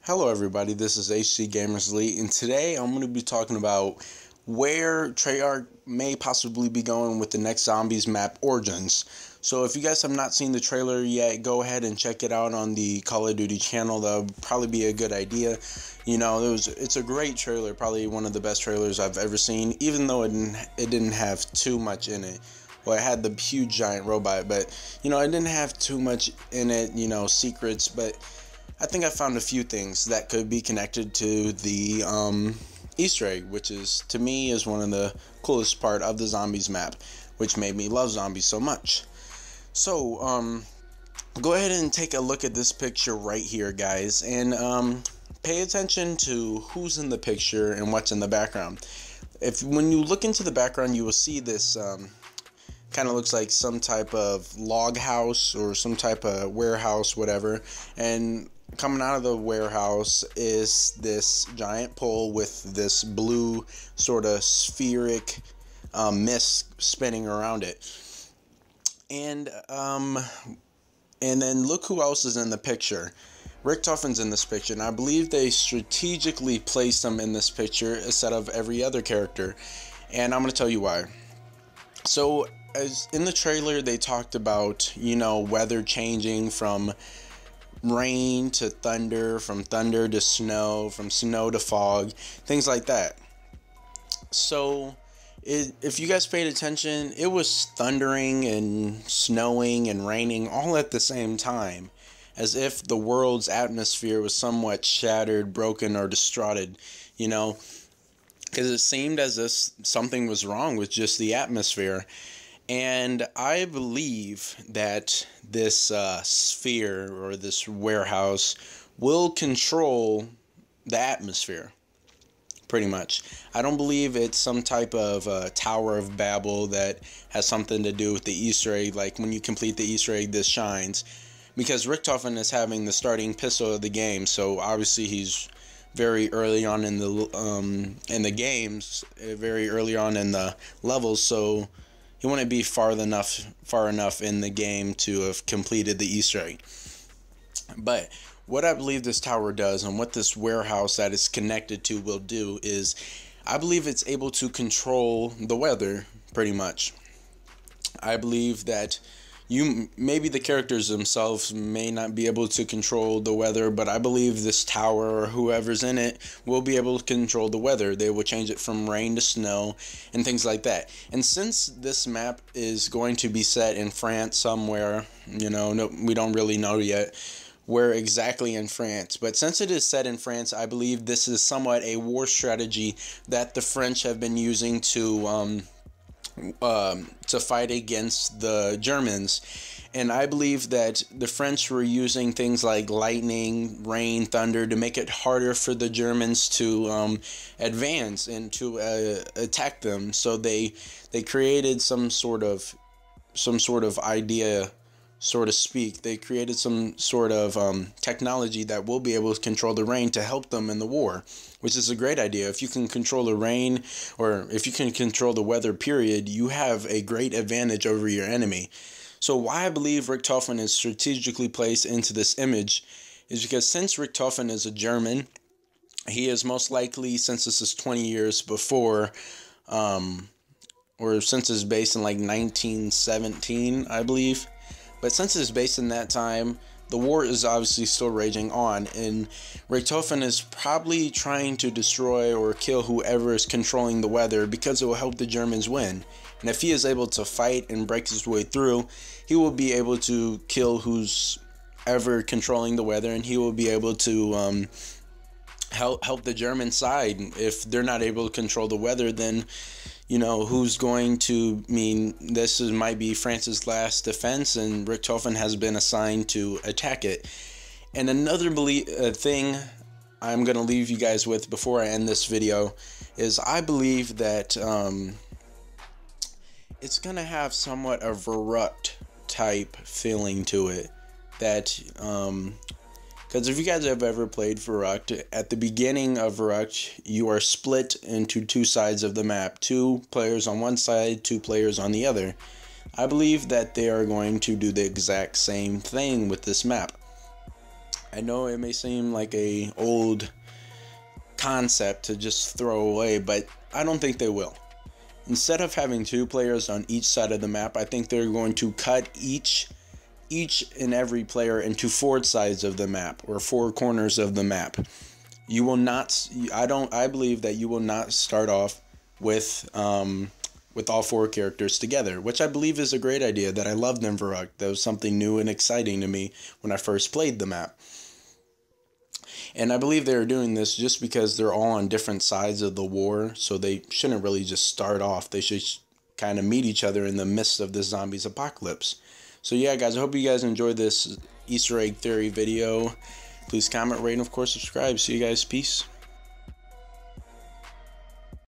Hello everybody, this is HC Gamers Elite, and today I'm going to be talking about where Treyarch may possibly be going with the next zombies map, Origins. So if you guys have not seen the trailer yet, go ahead and check it out on the Call of Duty channel. That would probably be a good idea. You know, it's a great trailer, probably one of the best trailers I've ever seen, even though it didn't have too much in it. Well, it had the huge giant robot, but, you know, it didn't have too much in it, you know, secrets, but I think I found a few things that could be connected to the Easter egg, which is, to me, is one of the coolest part of the zombies map, which made me love zombies so much. So, go ahead and take a look at this picture right here, guys, and pay attention to who's in the picture and what's in the background. When you look into the background, you will see this kind of looks like some type of log house or some type of warehouse, whatever, and coming out of the warehouse is this giant pole with this blue sort of spheric mist spinning around it. And then look who else is in the picture. Richtofen's in this picture, and I believe they strategically placed him in this picture instead of every other character, and I'm going to tell you why. So, as in the trailer, they talked about, you know, weather changing from rain to thunder, from thunder to snow, from snow to fog, things like that. So if you guys paid attention, it was thundering and snowing and raining all at the same time, as if the world's atmosphere was somewhat shattered, broken, or distorted, you know, because it seemed as if something was wrong with just the atmosphere. And I believe that this sphere or this warehouse will control the atmosphere, pretty much. I don't believe it's some type of Tower of Babel that has something to do with the Easter egg, like when you complete the Easter egg, this shines. Because Richtofen is having the starting pistol of the game, so obviously he's very early on in the games, very early on in the levels, so he wouldn't be far enough in the game to have completed the Easter egg. But what I believe this tower does, and what this warehouse that it's connected to will do, is I believe it's able to control the weather, pretty much. I believe that maybe the characters themselves may not be able to control the weather, but I believe this tower or whoever's in it will be able to control the weather. They will change it from rain to snow and things like that. And since this map is going to be set in France somewhere, you know, we don't really know yet where exactly in France, but since it is set in France, I believe this is somewhat a war strategy that the French have been using to fight against the Germans. And I believe that the French were using things like lightning, rain, thunder to make it harder for the Germans to advance and to attack them. So they created some sort of idea, so to speak. They created some sort of technology that will be able to control the rain to help them in the war, which is a great idea. If you can control the rain, or if you can control the weather, period, you have a great advantage over your enemy. So why I believe Richtofen is strategically placed into this image is because since Richtofen is a German, he is most likely, since this is 20 years before, or since it's based in like 1917, I believe. But since it's based in that time, the war is obviously still raging on, and Richtofen is probably trying to destroy or kill whoever is controlling the weather because it will help the Germans win. And if he is able to fight and break his way through, he will be able to kill who's ever controlling the weather, and he will be able to help the German side. If they're not able to control the weather, then, you know, who's going to, might be France's last defense, and Richtofen has been assigned to attack it. And another thing I'm going to leave you guys with before I end this video is I believe that it's going to have somewhat a Verrückt type feeling to it. That, because if you guys have ever played Verrückt, at the beginning of Verrückt, you are split into two sides of the map. 2 players on one side, 2 players on the other. I believe that they are going to do the exact same thing with this map. I know it may seem like a old concept to just throw away, but I don't think they will. Instead of having 2 players on each side of the map, I think they're going to cut each and every player into 4 sides of the map, or 4 corners of the map. You will not, I believe that you will not start off with all 4 characters together, which I believe is a great idea that I loved in Varrock. That was something new and exciting to me when I first played the map. And I believe they're doing this just because they're all on different sides of the war, so they shouldn't really just start off. They should kind of meet each other in the midst of the zombies apocalypse. So yeah, guys, I hope you guys enjoyed this Easter egg theory video. Please comment, rate, and of course subscribe. See you guys. Peace.